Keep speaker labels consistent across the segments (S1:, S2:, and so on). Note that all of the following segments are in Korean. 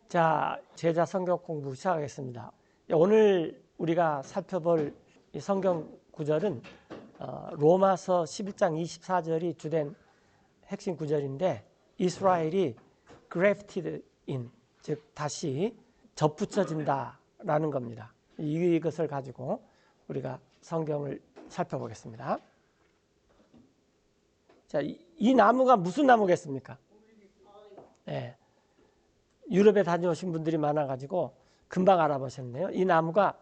S1: 자, 제자 성경 공부 시작하겠습니다. 오늘 우리가 살펴볼 이 성경 구절은 로마서 11장 24절이 주된 핵심 구절인데, 이스라엘이 grafted in, 즉 다시 접붙여진다라는 겁니다. 이것을 가지고 우리가 성경을 살펴보겠습니다. 자, 이 나무가 무슨 나무겠습니까? 네. 유럽에 다녀오신 분들이 많아가지고 금방 알아보셨네요. 이 나무가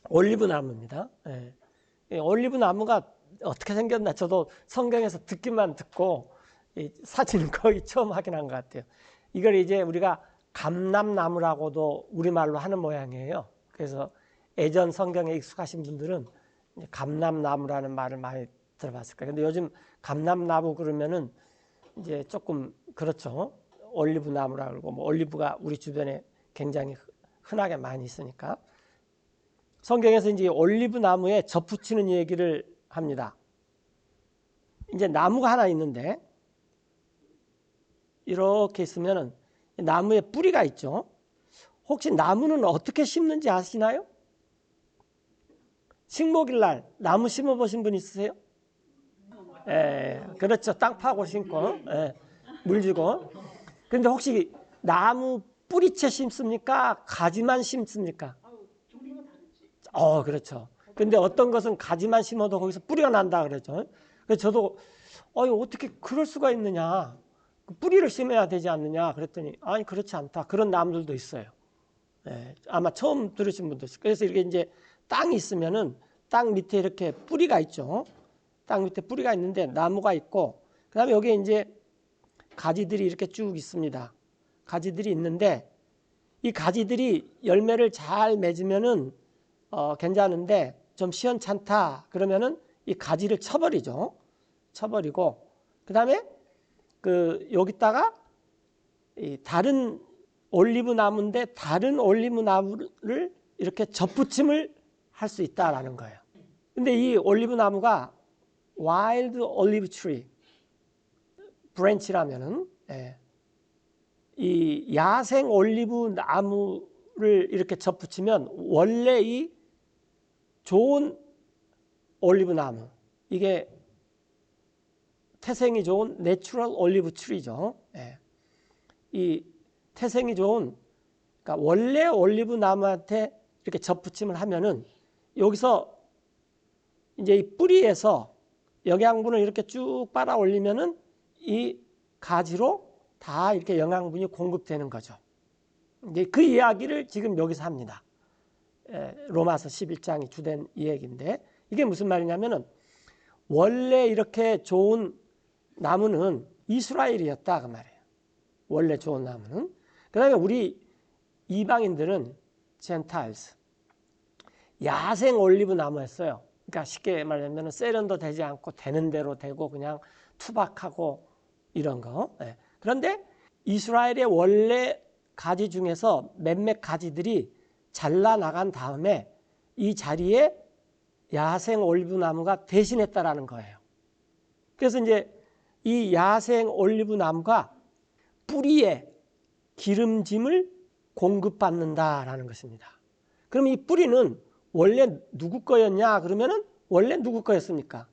S1: 올리브 나무입니다. 예. 올리브 나무가 어떻게 생겼나 저도 성경에서 듣기만 듣고 이 사진을 거의 처음 확인한 것 같아요. 이걸 이제 우리가 감람나무라고도 우리말로 하는 모양이에요. 그래서 예전 성경에 익숙하신 분들은 감람나무라는 말을 많이 들어봤을 거예요. 근데 요즘 감람나무 그러면은 이제 조금 그렇죠. 올리브 나무라고 그러고, 올리브가 우리 주변에 굉장히 흔하게 많이 있으니까. 성경에서 이제 올리브 나무에 접붙이는 얘기를 합니다. 이제 나무가 하나 있는데, 이렇게 있으면은 나무에 뿌리가 있죠. 혹시 나무는 어떻게 심는지 아시나요? 식목일 날 나무 심어 보신 분 있으세요? 그렇죠. 땅 파고 심고, 물 주고. 근데 혹시 나무 뿌리채 심습니까? 가지만 심습니까?
S2: 종류가 다르지.
S1: 그렇죠. 근데 어떤 것은 가지만 심어도 거기서 뿌리가 난다 그러죠. 그래서 저도 어떻게 그럴 수가 있느냐. 뿌리를 심어야 되지 않느냐 그랬더니 아니 그렇지 않다. 그런 나무들도 있어요. 아마 처음 들으신 분도 있어요. 그래서 이게 이제 땅이 있으면은 땅 밑에 이렇게 뿌리가 있죠. 땅 밑에 뿌리가 있는데 나무가 있고, 그다음에 여기에 이제 가지들이 이렇게 쭉 있습니다. 가지들이 있는데 이 가지들이 열매를 잘 맺으면은 괜찮은데 좀 시원찮다 그러면은 이 가지를 쳐버리죠. 쳐버리고 그다음에 여기다가 이 다른 올리브 나무인데 다른 올리브 나무를 이렇게 접붙임을 할 수 있다라는 거예요. 근데 이 올리브 나무가 wild olive tree 브랜치라면은 이 야생 올리브 나무를 이렇게 접붙이면 원래 이 좋은 올리브 나무, 이게 태생이 좋은 내추럴 올리브 트리죠. 이 태생이 좋은, 그러니까 원래 올리브 나무한테 이렇게 접붙임을 하면은 여기서 이제 이 뿌리에서 영양분을 이렇게 쭉 빨아 올리면은 이 가지로 다 이렇게 영양분이 공급되는 거죠. 이제 그 이야기를 지금 여기서 합니다. 로마서 11장이 주된 이야기인데, 이게 무슨 말이냐면은 원래 이렇게 좋은 나무는 이스라엘이었다 그 말이에요. 원래 좋은 나무는. 그 다음에 우리 이방인들은 젠타일스, 야생 올리브 나무였어요. 그러니까 쉽게 말하면 세련도 되지 않고 되는 대로 되고 그냥 투박하고 이런 거. 그런데 이스라엘의 원래 가지 중에서 몇몇 가지들이 잘라나간 다음에 이 자리에 야생 올리브 나무가 대신했다라는 거예요. 그래서 이제 이 야생 올리브 나무가 뿌리에 기름짐을 공급받는다라는 것입니다. 그럼 이 뿌리는 원래 누구 거였냐 그러면은 원래 누구 거였습니까?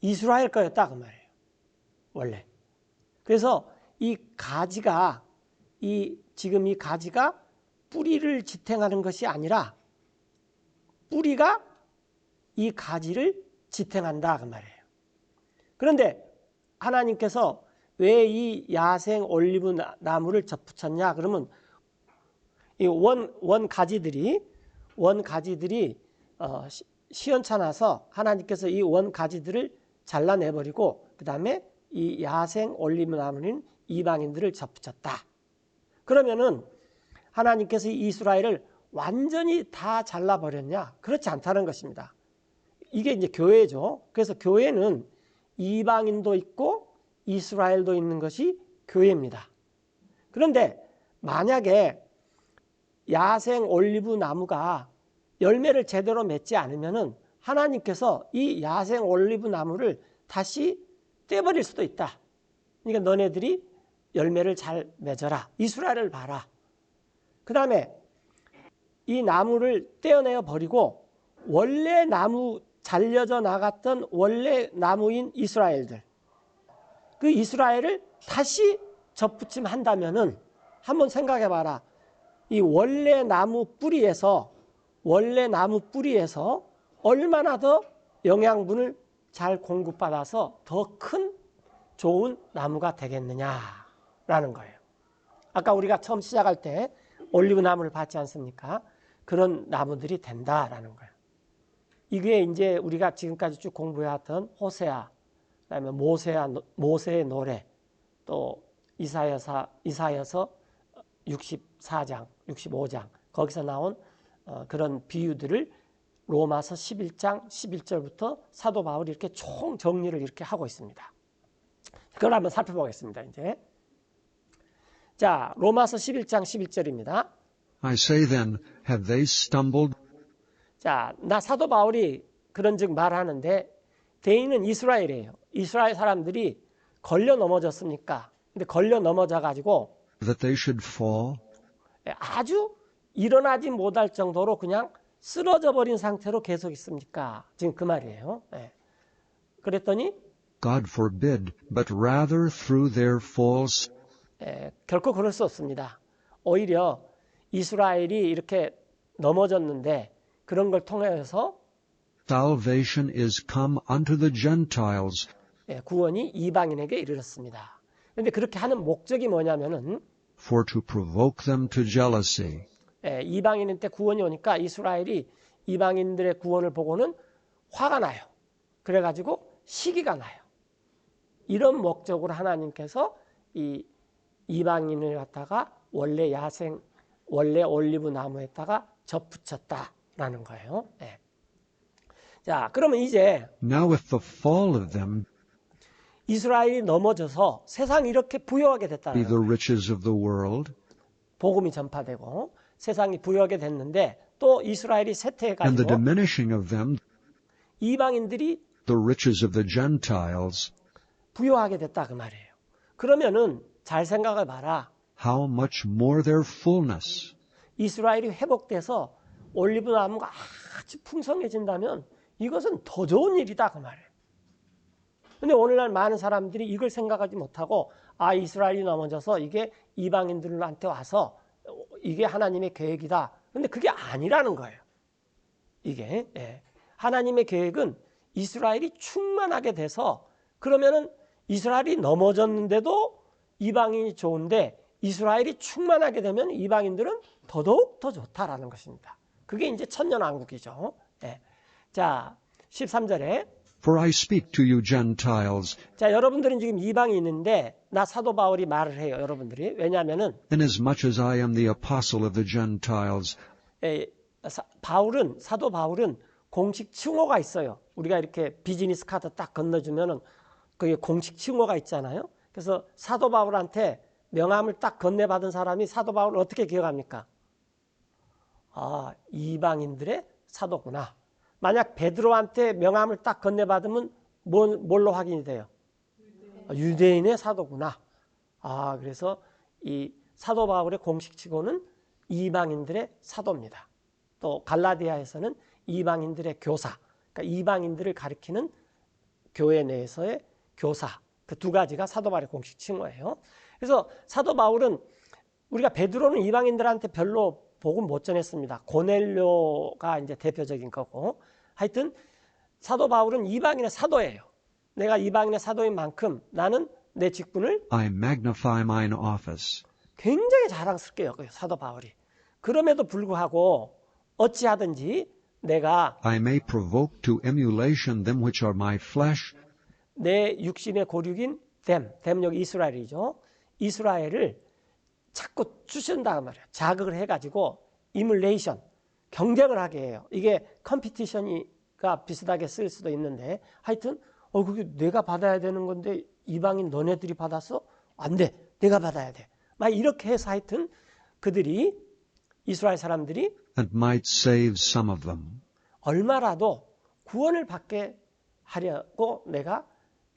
S1: 이스라엘 거였다 그 말이에요. 원래. 그래서 이 가지가 지금 이 가지가 뿌리를 지탱하는 것이 아니라 뿌리가 이 가지를 지탱한다 그 말이에요. 그런데 하나님께서 왜 이 야생 올리브 나무를 접붙였냐 그러면 이 원 가지들이 시원찮아서 하나님께서 이 원 가지들을 잘라내버리고 그 다음에 이 야생 올리브 나무는 이방인들을 접붙였다. 그러면은 하나님께서 이스라엘을 완전히 다 잘라버렸냐? 그렇지 않다는 것입니다. 이게 이제 교회죠. 그래서 교회는 이방인도 있고 이스라엘도 있는 것이 교회입니다. 그런데 만약에 야생 올리브 나무가 열매를 제대로 맺지 않으면은 하나님께서 이 야생 올리브 나무를 다시 떼버릴 수도 있다. 그러니까 너네들이 열매를 잘 맺어라. 이스라엘을 봐라. 그 다음에 이 나무를 떼어내어 버리고 원래 나무 잘려져 나갔던 원래 나무인 이스라엘들, 그 이스라엘을 다시 접붙임한다면은 한번 생각해 봐라. 이 원래 나무 뿌리에서 얼마나 더 영양분을 잘 공급받아서 더 큰 좋은 나무가 되겠느냐라는 거예요. 아까 우리가 처음 시작할 때 올리브 나무를 봤지 않습니까? 그런 나무들이 된다라는 거예요. 이게 이제 우리가 지금까지 쭉 공부해왔던 호세아, 그다음에 모세의 노래, 또 이사야서 64장, 65장 거기서 나온 그런 비유들을 로마서 11장 11절부터 사도 바울이 이렇게 총 정리를 이렇게 하고 있습니다. 그걸 한번 살펴보겠습니다. 이제 자, 로마서 11장 11절입니다.
S2: I say then, have they stumbled?
S1: 자, 나 사도 바울이 그런즉 말하는데 대인은 이스라엘이에요. 이스라엘 사람들이 걸려 넘어졌습니까? 근데 걸려 넘어져 가지고
S2: That they should fall?
S1: 아주 일어나지 못할 정도로 그냥 쓰러져 버린 상태로 계속 있습니까? 지금 그 말이에요. 네. 그랬더니
S2: God forbid, but rather through their false.
S1: 결코 그럴 수 없습니다. 오히려 이스라엘이 이렇게 넘어졌는데 그런 걸 통해서
S2: Salvation is come unto the Gentiles.
S1: 구원이 이방인에게 이르렀습니다. 그런데 그렇게 하는 목적이 뭐냐면은
S2: For to provoke them to jealousy.
S1: 이방인한테 구원이 오니까 이스라엘이 이방인들의 구원을 보고는 화가 나요. 그래가지고 시기가 나요. 이런 목적으로 하나님께서 이 이방인을 갖다가 원래 올리브 나무에다가 접붙였다라는 거예요. 네. 자, 그러면 이제
S2: Now with the fall of them
S1: 이스라엘이 넘어져서 세상이 이렇게 부유하게
S2: be
S1: 됐다는
S2: the
S1: 거예요.
S2: riches of the world,
S1: 복음이 전파되고 세상이 부유하게 됐는데 또 이스라엘이
S2: and the
S1: 쇠퇴해가지고
S2: diminishing of them,
S1: 이방인들이
S2: the riches of the Gentiles.
S1: 부유하게 됐다 그 말이에요. 그러면은 잘 생각해 봐라.
S2: How much more their fullness?
S1: 이스라엘이 회복돼서 올리브 나무가 아주 풍성해진다면 이것은 더 좋은 일이다 그 말이에요. 근데 오늘날 많은 사람들이 이걸 생각하지 못하고 이스라엘이 넘어져서 이게 이방인들한테 와서 이게 하나님의 계획이다. 근데 그게 아니라는 거예요. 이게 하나님의 계획은 이스라엘이 충만하게 돼서 그러면은 이스라엘이 넘어졌는데도 이방인이 좋은데 이스라엘이 충만하게 되면 이방인들은 더더욱 더 좋다라는 것입니다. 그게 이제 천년왕국이죠. 자, 13절에
S2: For I speak to you Gentiles,
S1: 자, 여러분들은 지금 이방인인데 나 사도 바울이 말을 해요. 여러분들이. 왜냐하면은
S2: inasmuch as I am the apostle of the Gentiles.
S1: 사도 바울은 공식 칭호가 있어요. 우리가 이렇게 비즈니스 카드 딱 건네주면은 그게 공식 칭호가 있잖아요. 그래서 사도 바울한테 명함을 딱 건네받은 사람이 사도 바울을 어떻게 기억합니까? 이방인들의 사도구나. 만약 베드로한테 명함을 딱 건네받으면 뭘로 확인이 돼요? 유대인의 사도구나. 그래서 이 사도 바울의 공식 칭호는 이방인들의 사도입니다. 또 갈라디아에서는 이방인들의 교사, 그러니까 이방인들을 가리키는 교회 내에서의 교사, 그 두 가지가 사도 바울의 공식 칭호예요. 그래서 사도 바울은 우리가 베드로는 이방인들한테 별로 복음 못 전했습니다. 고넬료가 이제 대표적인 거고, 하여튼 사도 바울은 이방인의 사도예요. 내가 이방인의 사도인 만큼 나는 내 직분을
S2: I magnify mine office.
S1: 굉장히 자랑스럽게 여겨요. 사도 바울이. 그럼에도 불구하고 어찌하든지 내가
S2: I may provoke to emulation them which are my flesh,
S1: 내 육신의 고륙인 댐 여기 이스라엘이죠. 이스라엘을 자꾸 주신다 말이에요. 자극을 해가지고 이뮬레이션, 경쟁을 하게 해요. 이게 컴피티션이가 비슷하게 쓸 수도 있는데 하여튼 그게 내가 받아야 되는 건데 이방인 너네들이 받았어? 안 돼. 내가 받아야 돼. 막 이렇게 해서 하여튼 그들이 이스라엘 사람들이
S2: and might save some of them.
S1: 얼마라도 구원을 받게 하려고 내가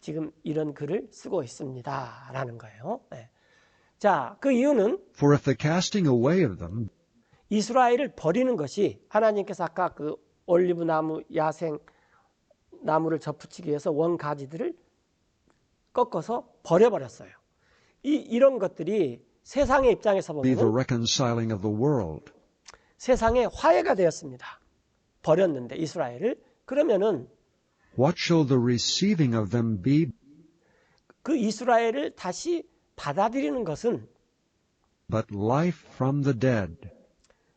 S1: 지금 이런 글을 쓰고 있습니다. 라는 거예요. 자, 그 이유는
S2: For if the casting away of them
S1: 이스라엘을 버리는 것이 하나님께서 아까 그 올리브 나무, 야생 나무를 접붙이기 위해서 원 가지들을 꺾어서 버려버렸어요. 이런 것들이 세상의 입장에서
S2: be the
S1: 보면
S2: reconciling of the world.
S1: 세상의 화해가 되었습니다. 버렸는데 이스라엘을. 그러면은
S2: What shall the receiving of them be
S1: 그 이스라엘을 다시 받아들이는 것은
S2: but life from the dead?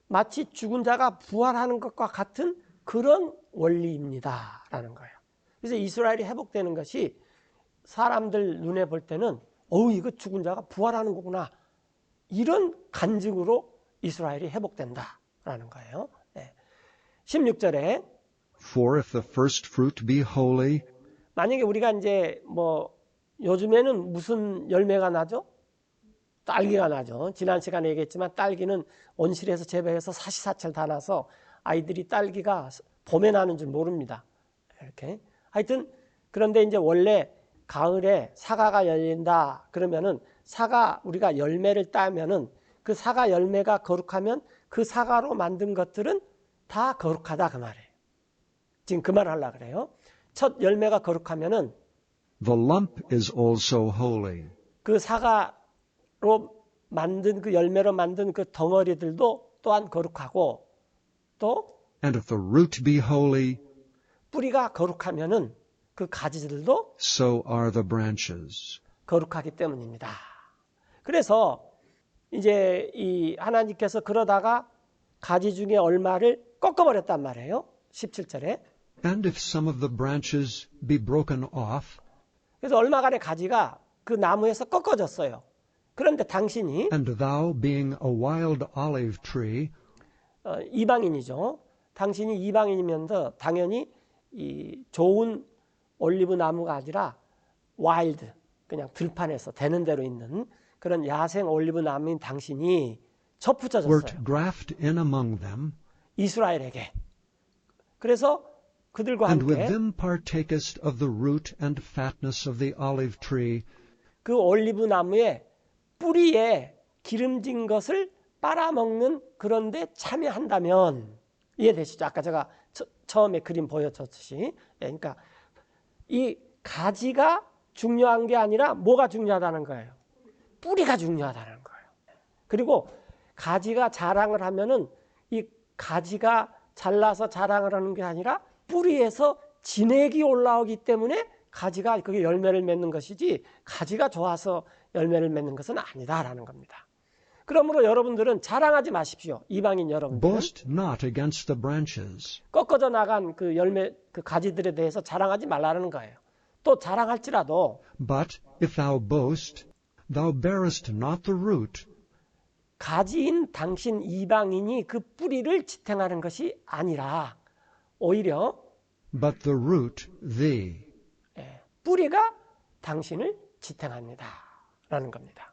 S1: 마치 죽은 자가 부활하는 것과 같은 그런 원리입니다. 라는 거예요. 그래서 이스라엘이 회복되는 것이 사람들 눈에 볼 때는 이거 죽은 자가 부활하는 거구나. 이런 간증으로 이스라엘이 회복된다. 라는 거예요. 네. 16절에
S2: For if the first fruit be holy,
S1: 만약에 우리가 이제 요즘에는 무슨 열매가 나죠? 딸기가 나죠. 지난 시간에 얘기했지만 딸기는 온실에서 재배해서 사시사철 다 나서 아이들이 딸기가 봄에 나는 줄 모릅니다. 이렇게. 하여튼 그런데 이제 원래 가을에 사과가 열린다 그러면은 우리가 열매를 따면은 그 사과 열매가 거룩하면 그 사과로 만든 것들은 다 거룩하다 그 말이에요. 지금 그 말을 하려고 그래요. 첫 열매가 거룩하면은
S2: the lump is also holy.
S1: 그 사과로 만든 그 열매로 만든 그 덩어리들도 또한 거룩하고 또
S2: And if the root be holy,
S1: 뿌리가 거룩하면은 그 가지들도
S2: so are the branches.
S1: 거룩하기 때문입니다. 그래서 이제 이 하나님께서 그러다가 가지 중에 얼마를 꺾어버렸단 말이에요. 17절에.
S2: And if some of the branches be broken off,
S1: 그래서 얼마간의 가지가 그 나무에서 꺾어졌어요. 그런데 당신이
S2: and thou being a wild olive tree,
S1: 이방인이죠. 당신이 이방인이면서 당연히 이 좋은 올리브 나무가 아니라 와일드, 그냥 들판에서 되는 대로 있는 그런 야생 올리브 나무인 당신이 접붙여졌어요.
S2: wert graft in among them,
S1: 이스라엘에게. 그래서 그들과
S2: and with
S1: 함께
S2: them partakest of the root and fatness of the olive tree,
S1: 그 올리브 나무의 뿌리에 기름진 것을 빨아먹는 그런데 참여한다면 이해되시죠? 아까 제가 처음에 그림 보여줬듯이. 그러니까 이 가지가 중요한 게 아니라 뭐가 중요하다는 거예요? 뿌리가 중요하다는 거예요. 그리고 가지가 자랑을 하면은 이 가지가 잘나서 자랑을 하는 게 아니라 뿌리에서 진액이 올라오기 때문에 가지가 그게 열매를 맺는 것이지 가지가 좋아서 열매를 맺는 것은 아니다라는 겁니다. 그러므로 여러분들은 자랑하지 마십시오. 이방인 여러분들은
S2: boast not against the branches.
S1: 꺾어져 나간 그 열매, 그 가지들에 대해서 자랑하지 말라는 거예요. 또 자랑할지라도
S2: But if thou boast, thou bearest not the root,
S1: 가지인 당신 이방인이 그 뿌리를 지탱하는 것이 아니라 오히려
S2: but the root thee.
S1: 뿌리가 당신을 지탱합니다. 라는 겁니다.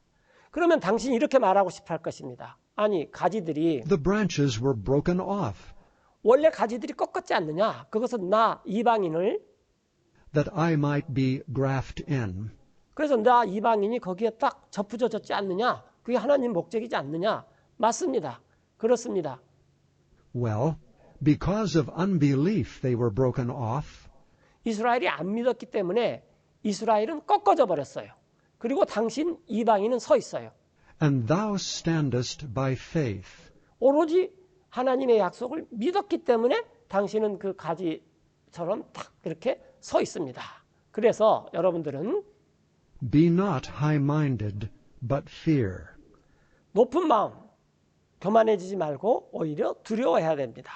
S1: 그러면 당신이 이렇게 말하고 싶어 할 것입니다. 아니, 가지들이
S2: The branches were broken off,
S1: 원래 가지들이 꺾었지 않느냐? 그것은 나 이방인을
S2: that I might be graft in.
S1: 그래서 나 이방인이 거기에 딱 접붙여졌지 않느냐? 그게 하나님 목적이지 않느냐? 맞습니다. 그렇습니다.
S2: Well, because of unbelief they were broken off,
S1: 이스라엘이 안 믿었기 때문에 이스라엘은 꺾어져 버렸어요. 그리고 당신 이방인은 서 있어요.
S2: and thou standest by faith.
S1: 오로지 하나님의 약속을 믿었기 때문에 당신은 그 가지처럼 딱 이렇게 서 있습니다. 그래서 여러분들은
S2: Be not high-minded, but fear.
S1: 높은 마음, 교만해지지 말고 오히려 두려워해야 됩니다.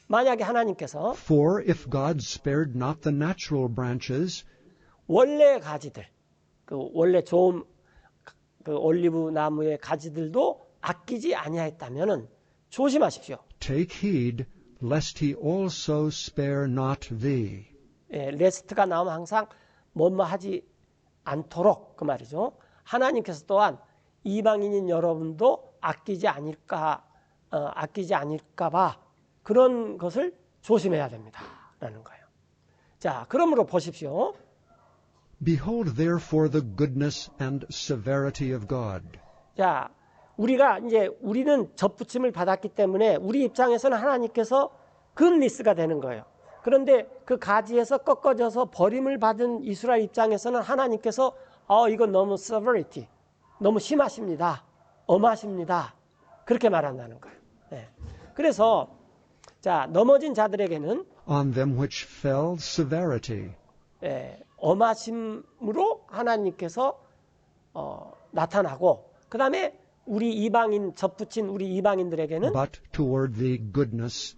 S1: 만약에 하나님께서
S2: For if God spared not the natural branches,
S1: 원래 가지들, 그 원래 좋은 그 올리브 나무의 가지들도 아끼지 아니하였다면은 조심하십시오.
S2: take heed, lest he also spare not thee.
S1: 레스트가 나오면 항상 뭐뭐 하지 않도록 그 말이죠. 하나님께서 또한 이방인인 여러분도 아끼지 않을까봐 그런 것을 조심해야 됩니다라는 거예요. 자, 그러므로 보십시오.
S2: Behold therefore the goodness and severity of God.
S1: 자, 우리는 접붙임을 받았기 때문에 우리 입장에서는 하나님께서 굿리스가 되는 거예요. 그런데 그 가지에서 꺾어져서 버림을 받은 이스라엘 입장에서는 하나님께서 이건 너무 severity, 너무 심하십니다. 엄하십니다. 그렇게 말한다는 거예요. 네. 그래서 자, 넘어진 자들에게는
S2: On them which fell, severity.
S1: 엄하심으로 하나님께서 나타나고, 그 다음에 우리 이방인 접붙인 우리 이방인들에게는
S2: But toward thee goodness.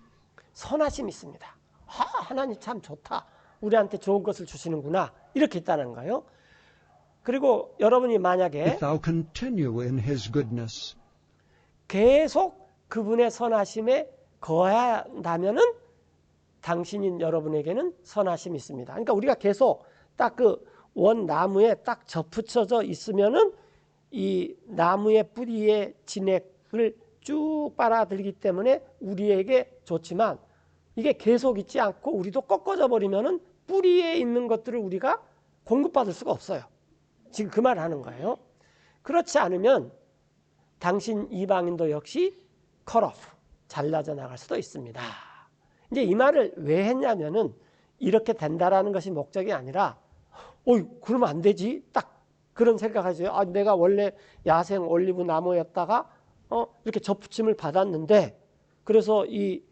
S1: 선하심이 있습니다. 하나님 참 좋다. 우리한테 좋은 것을 주시는구나. 이렇게 있다는 거예요. 그리고 여러분이 만약에
S2: If thou continue in his goodness.
S1: 계속 그분의 선하심에 거해야 한다면은 당신인 여러분에게는 선하심이 있습니다. 그러니까 우리가 계속 딱 그 원 나무에 딱 접붙여져 있으면은 이 나무의 뿌리의 진액을 쭉 빨아들이기 때문에 우리에게 좋지만, 이게 계속 있지 않고 우리도 꺾어져 버리면은 뿌리에 있는 것들을 우리가 공급받을 수가 없어요. 지금 그 말을 하는 거예요. 그렇지 않으면 당신 이방인도 역시 cut off, 잘라져 나갈 수도 있습니다. 이제 이 말을 왜 했냐면은 이렇게 된다라는 것이 목적이 아니라 그러면 안 되지. 딱 그런 생각하세요. 내가 원래 야생 올리브 나무였다가 이렇게 접붙임을 받았는데, 그래서 이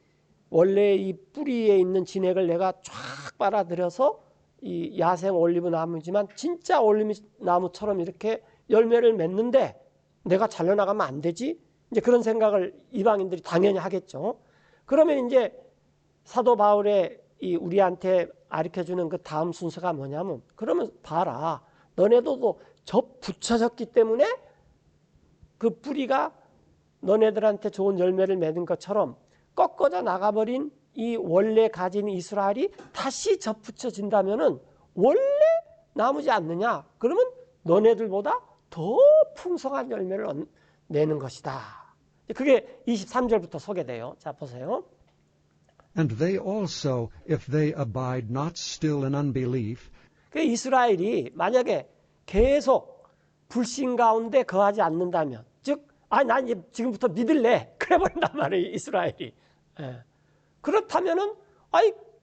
S1: 원래 이 뿌리에 있는 진액을 내가 쫙 빨아들여서 이 야생 올리브 나무지만 진짜 올리브 나무처럼 이렇게 열매를 맺는데 내가 잘려나가면 안 되지? 이제 그런 생각을 이방인들이 당연히 하겠죠. 그러면 이제 사도 바울의 우리한테 가르쳐주는 그 다음 순서가 뭐냐면, 그러면 봐라, 너네도 접붙여졌기 때문에 그 뿌리가 너네들한테 좋은 열매를 맺은 것처럼 꺾어져 나가버린 이 원래 가진 이스라엘이 다시 접붙여진다면은 원래 나무지 않느냐? 그러면 너네들보다 더 풍성한 열매를 내는 것이다. 그게 23절부터 소개돼요. 자, 보세요.
S2: And they also, if they abide not still in unbelief.
S1: 그 이스라엘이 만약에 계속 불신 가운데 거하지 않는다면, 즉, 난 이제 지금부터 믿을래. 그래 버린단 말이에요, 이스라엘이. 그렇다면은,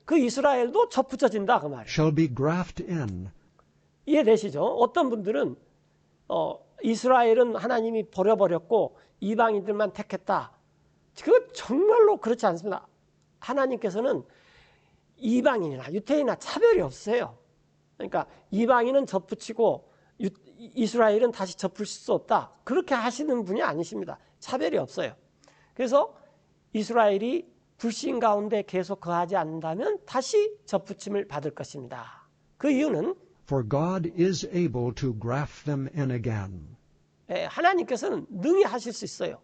S1: 그 이스라엘도 접붙여진다, 그 말이에요.
S2: Shall be grafted in.
S1: 이해되시죠? 어떤 분들은, 이스라엘은 하나님이 버려버렸고, 이방인들만 택했다. 그거 정말로 그렇지 않습니다. 하나님께서는 이방인이나 유태인이나 차별이 없어요. 그러니까 이방인은 접붙이고 이스라엘은 다시 접붙일 수 없다. 그렇게 하시는 분이 아니십니다. 차별이 없어요. 그래서 이스라엘이 불신 가운데 계속 거하지 않는다면 다시 접붙임을 받을 것입니다. 그 이유는
S2: For God is able to graft them in again.
S1: 하나님께서는 능히 하실 수 있어요.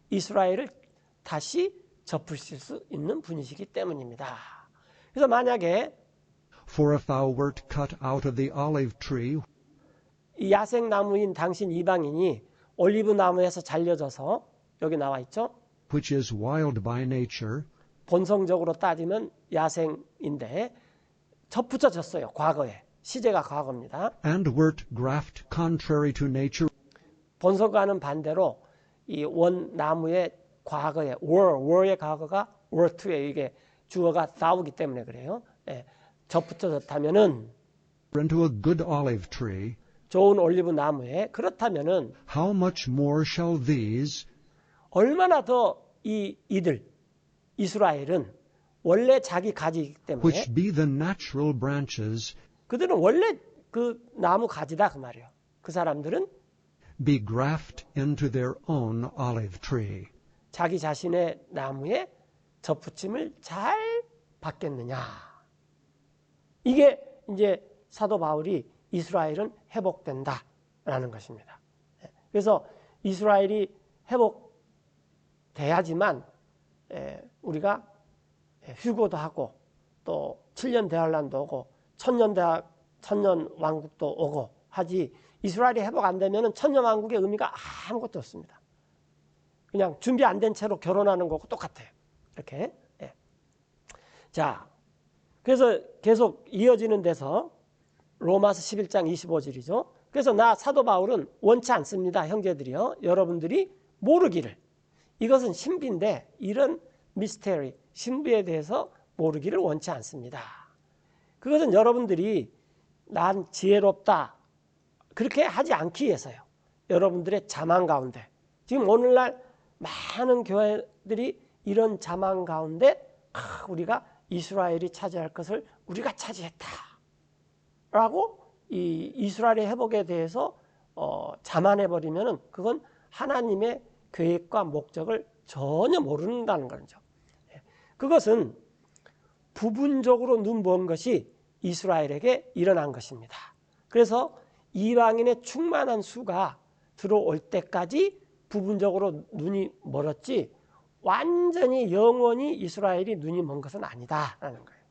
S1: 이스라엘을 다시 접으실 수 있는 분이시기 때문입니다. 그래서 만약에
S2: For if thou wert cut out of the olive tree,
S1: 이 야생나무인 당신 이방인이 올리브 나무에서 잘려져서, 여기 나와 있죠?
S2: which is wild by nature,
S1: 본성적으로 따지면 야생인데 접붙여졌어요. 과거에. 시제가 과거입니다.
S2: and wert grafted contrary to nature,
S1: 본성과는 반대로 이 원나무의 과거에 war의 과거가 were2에 이게 주어가 thou이기 때문에 그래요. 접붙여졌다면은
S2: into a good olive tree,
S1: 좋은 올리브 나무에, 그렇다면은
S2: how much more shall these,
S1: 얼마나 더 이들 이스라엘은 원래 자기 가지이기 때문에,
S2: which be the natural branches,
S1: 그들은 원래 그 나무 가지다 그 말이에요. 그 사람들은
S2: be grafted into their own olive tree.
S1: 자기 자신의 나무에 접붙임을 잘 받겠느냐. 이게 이제 사도 바울이 이스라엘은 회복된다라는 것입니다. 그래서 이스라엘이 회복돼야지만 우리가 휴거도 하고 또 7년 대환란도 오고 천년 왕국도 오고 하지, 이스라엘이 회복 안 되면 천년 왕국의 의미가 아무것도 없습니다. 그냥 준비 안 된 채로 결혼하는 거고 똑같아요. 이렇게. 자, 그래서 계속 이어지는 데서 로마서 11장 25절이죠. 그래서 나 사도 바울은 원치 않습니다. 형제들이요. 여러분들이 모르기를. 이것은 신비인데 이런 미스테리, 신비에 대해서 모르기를 원치 않습니다. 그것은 여러분들이 난 지혜롭다 그렇게 하지 않기 위해서요. 여러분들의 자망 가운데. 지금 오늘날 많은 교회들이 이런 자망 가운데 우리가 이스라엘이 차지할 것을 우리가 차지했다 라고 이 이스라엘의 회복에 대해서 자만해버리면 그건 하나님의 계획과 목적을 전혀 모른다는 거죠. 그것은 부분적으로 눈먼 것이 이스라엘에게 일어난 것입니다. 그래서 이방인의 충만한 수가 들어올 때까지 부분적으로 눈이 멀었지 완전히 영원히 이스라엘이 눈이 먼 것은 아니다라는 거예요.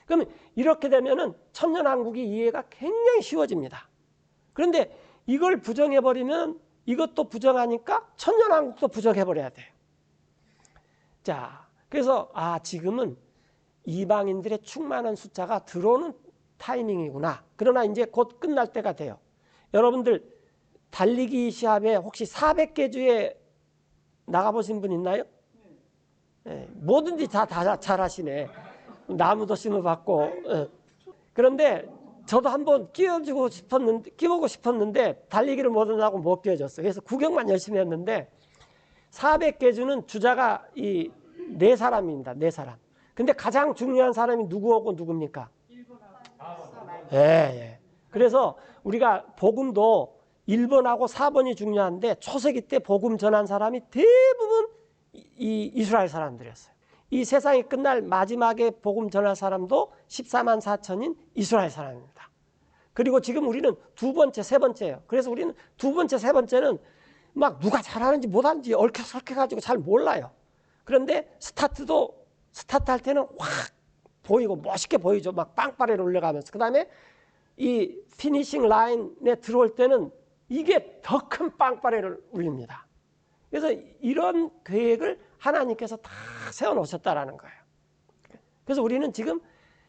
S1: 그러면 이렇게 되면은 천년왕국이 이해가 굉장히 쉬워집니다. 그런데 이걸 부정해버리면 이것도 부정하니까 천년왕국도 부정해버려야 돼요. 자, 그래서 지금은 이방인들의 충만한 숫자가 들어오는 타이밍이구나. 그러나 이제 곧 끝날 때가 돼요. 여러분들 달리기 시합에 혹시 400개 주에 나가보신 분 있나요? 네, 뭐든지 다 잘하시네. 나무도 심어봤고. 그런데 저도 한번 끼워보고 싶었는데 달리기를 못하고 못 끼워줬어요. 그래서 구경만 열심히 했는데 400개 주는 주자가 이 4사람입니다. 4사람. 근데 가장 중요한 사람이 누구하고 누굽니까? 1번하고. 예. 그래서 우리가 복음도 1번하고 4번이 중요한데 초세기 때 복음 전한 사람이 대부분 이 이스라엘 사람들이었어요. 이 세상이 끝날 마지막에 복음 전할 사람도 14만 4천인 이스라엘 사람입니다. 그리고 지금 우리는 두 번째, 세 번째예요. 그래서 우리는 두 번째, 세 번째는 막 누가 잘하는지 못하는지 얽혀설켜가지고 잘 몰라요. 그런데 스타트 할 때는 확 보이고 멋있게 보이죠. 막 빵빠레를 올려가면서. 그 다음에 이 피니싱 라인에 들어올 때는 이게 더 큰 빵빠레를 울립니다. 그래서 이런 계획을 하나님께서 다 세워놓으셨다라는 거예요. 그래서 우리는 지금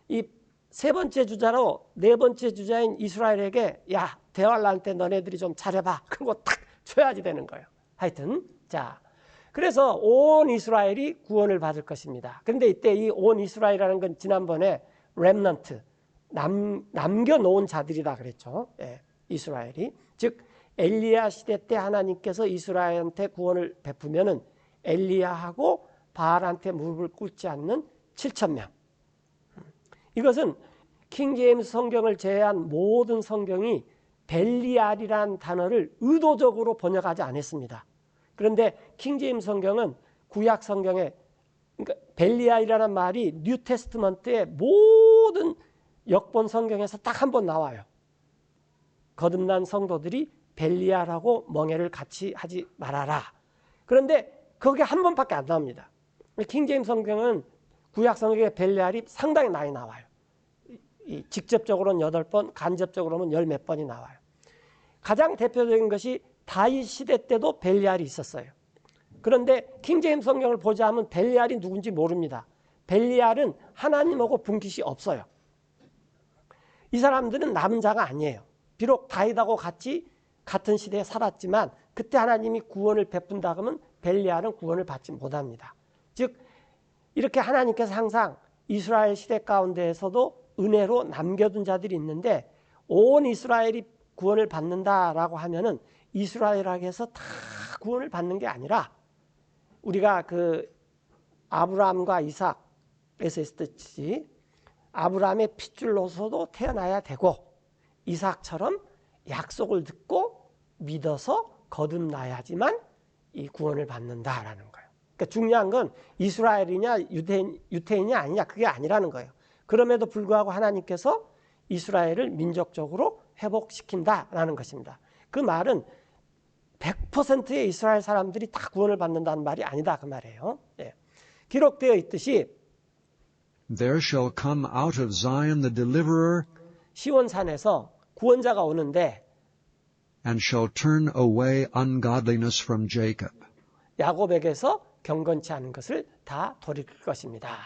S1: 이 세 번째 주자로 네 번째 주자인 이스라엘에게 야, 대화를 날 때 너네들이 좀 잘해봐. 그거 탁 줘야지 되는 거예요. 하여튼 자, 그래서 온 이스라엘이 구원을 받을 것입니다. 그런데 이때 이 온 이스라엘이라는 건 지난번에 렘넌트, 남겨놓은 자들이다 그랬죠. 예, 이스라엘이. 즉 엘리야 시대 때 하나님께서 이스라엘한테 구원을 베푸면은 엘리야하고 바알한테 무릎을 꿇지 않는 7,000명. 이것은 킹제임스 성경을 제외한 모든 성경이 벨리알이라는 단어를 의도적으로 번역하지 않았습니다. 그런데 킹제임스 성경은 구약 성경에 그러니까 벨리알이라는 말이 뉴 테스트먼트의 모든 역본 성경에서 딱 한 번 나와요. 거듭난 성도들이 벨리알하고 멍에를 같이 하지 말아라. 그런데 그게 한 번밖에 안 나옵니다. 킹제임스 성경은 구약 성경에 벨리알이 상당히 많이 나와요. 직접적으로는 8번, 간접적으로는 10몇 번이 나와요. 가장 대표적인 것이 다윗 시대 때도 벨리알이 있었어요. 그런데 킹제임스 성경을 보자면 벨리알이 누군지 모릅니다. 벨리알은 하나님하고 분깃이 없어요. 이 사람들은 남자가 아니에요. 비록 다윗하고 같이 같은 시대에 살았지만 그때 하나님이 구원을 베푼다 그러면 벨리알은 구원을 받지 못합니다. 즉 이렇게 하나님께서 항상 이스라엘 시대 가운데에서도 은혜로 남겨둔 자들이 있는데 온 이스라엘이 구원을 받는다라고 하면은 이스라엘에게 해서 다 구원을 받는 게 아니라 우리가 그 아브라함과 이삭에서 있었듯이 아브라함의 핏줄로서도 태어나야 되고 이삭처럼 약속을 듣고 믿어서 거듭나야지만 이 구원을 받는다라는 거예요. 그러니까 중요한 건 이스라엘이냐 유대인이 아니냐 그게 아니라는 거예요. 그럼에도 불구하고 하나님께서 이스라엘을 민족적으로 회복시킨다라는 것입니다. 그 말은 100%의 이스라엘 사람들이 다 구원을 받는다는 말이 아니다 그 말이에요. 예. 기록되어 있듯이
S2: There shall come out of Zion the deliverer
S1: 시온산에서 구원자가 오는데
S2: and shall turn away ungodliness from Jacob.
S1: 야곱에게서 경건치 않은 것을 다 돌이킬 것입니다.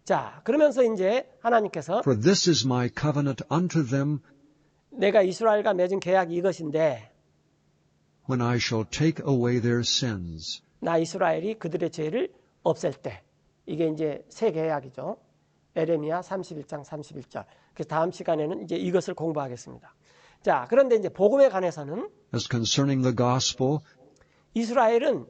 S1: 자, 그러면서 이제 하나님께서
S2: For this is my covenant unto them
S1: 내가 이스라엘과 맺은 계약이 이것인데
S2: when I shall take away their sins.
S1: 나 이스라엘이 그들의 죄를 없앨 때. 이게 이제 새 계약이죠. 에레미야 31장 31절. 그래서 다음 시간에는 이제 이것을 공부하겠습니다. 자, 그런데 이제 복음에 관해서는
S2: As concerning the gospel,
S1: 이스라엘은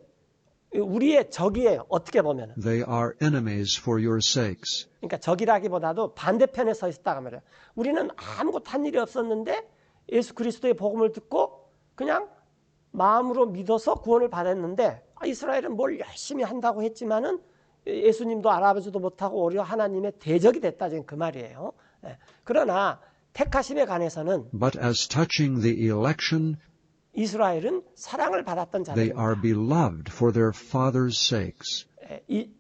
S1: 우리의 적이에요. 어떻게 보면은.
S2: they are enemies for your sakes.
S1: 그러니까 적이라기보다도 반대편에 서 있었다고 말해요. 우리는 아무것도 한 일이 없었는데 예수 그리스도의 복음을 듣고 그냥 마음으로 믿어서 구원을 받았는데 이스라엘은 뭘 열심히 한다고 했지만은 예수님도 알아보지도 못하고 오히려 하나님의 대적이 됐다 지금 그 말이에요. 그러나 택하심에 관해서는
S2: But as touching the election,
S1: 이스라엘은 사랑을 받았던
S2: they
S1: 자들입니다.
S2: are beloved for their fathers' sakes.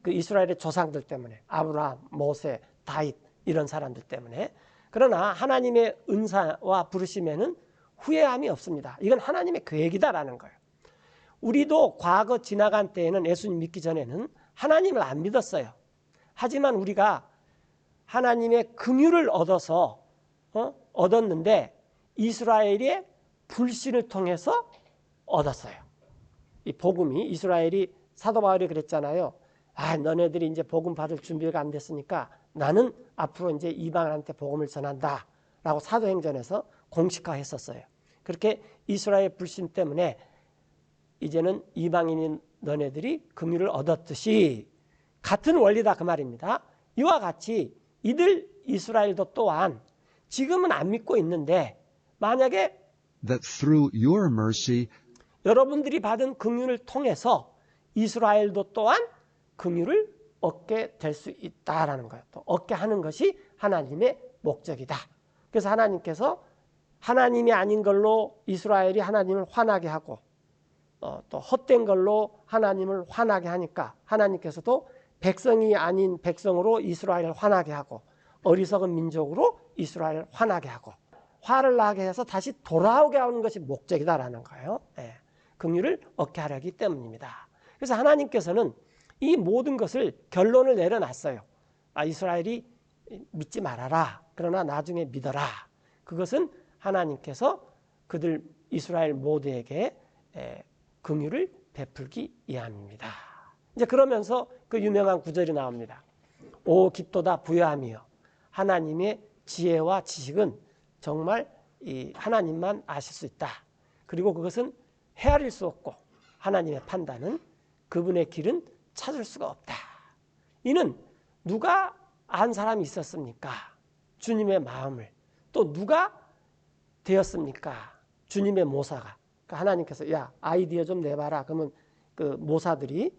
S1: 그 이스라엘의 조상들 때문에 아브라함, 모세, 다윗 이런 사람들 때문에. 그러나 하나님의 은사와 부르심에는 후회함이 없습니다. 이건 하나님의 계획이다라는 거예요. 우리도 과거 지나간 때에는 예수님 믿기 전에는 하나님을 안 믿었어요. 하지만 우리가 하나님의 긍휼을 얻었는데 이스라엘의 불신을 통해서 얻었어요. 이 복음이 이스라엘이 사도 바울이 그랬잖아요. 너네들이 이제 복음 받을 준비가 안 됐으니까 나는 앞으로 이제 이방인한테 복음을 전한다. 라고 사도행전에서 공식화했었어요. 그렇게 이스라엘 불신 때문에 이제는 이방인인 너네들이 긍휼을 얻었듯이 같은 원리다 그 말입니다. 이와 같이 이들 이스라엘도 또한 지금은 안 믿고 있는데 만약에
S2: That through your mercy,
S1: 여러분들이 받은 긍휼을 통해서 이스라엘도 또한 긍휼을 얻게 될 수 있다라는 거예요. 또 얻게 하는 것이 하나님의 목적이다. 그래서 하나님께서 하나님이 아닌 걸로 이스라엘이 하나님을 화나게 하고 또 헛된 걸로 하나님을 화나게 하니까 하나님께서도 백성이 아닌 백성으로 이스라엘을 화나게 하고 어리석은 민족으로 이스라엘을 화나게 하고 화를 나게 해서 다시 돌아오게 하는 것이 목적이다라는 거예요. 긍휼을 얻게 하려기 때문입니다. 그래서 하나님께서는 이 모든 것을 결론을 내려놨어요. 이스라엘이 믿지 말아라. 그러나 나중에 믿어라. 그것은 하나님께서 그들 이스라엘 모두에게 긍휼을 베풀기 위함입니다. 이제 그러면서 그 유명한 구절이 나옵니다. 오 깊도다 부요함이여 하나님의 지혜와 지식은 정말 이 하나님만 아실 수 있다. 그리고 그것은 헤아릴 수 없고 하나님의 판단은 그분의 길은 찾을 수가 없다. 이는 누가 안 사람이 있었습니까? 주님의 마음을. 또 누가 되었습니까? 주님의 모사가. 그러니까 하나님께서 야 아이디어 좀 내봐라. 그러면 그 모사들이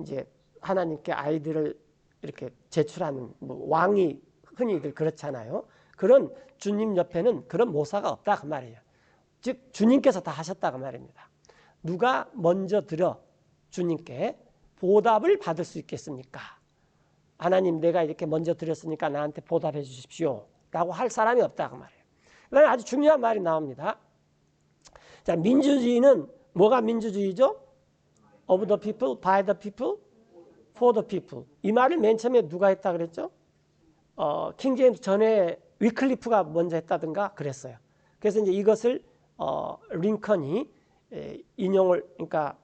S1: 이제 하나님께 아이디어를 이렇게 제출하는 뭐 왕이 흔히들 그렇잖아요. 그런 주님 옆에는 그런 모사가 없다 그 말이에요. 즉 주님께서 다 하셨다 그 말입니다. 누가 먼저 들어 주님께 보답을 받을 수 있겠습니까? 하나님 내가 이렇게 먼저 드렸으니까 나한테 보답해 주십시오 라고 할 사람이 없다 그 말이에요. 그다음에 아주 중요한 말이 나옵니다. 자, 민주주의는 뭐가 민주주의죠? Of the people, by the people, for the people. 이 말을 맨 처음에 누가 했다 그랬죠? 킹제임스 전에 위클리프가 먼저 했다든가 그랬어요. 그래서 이제 이것을 링컨이 인용을 그러니까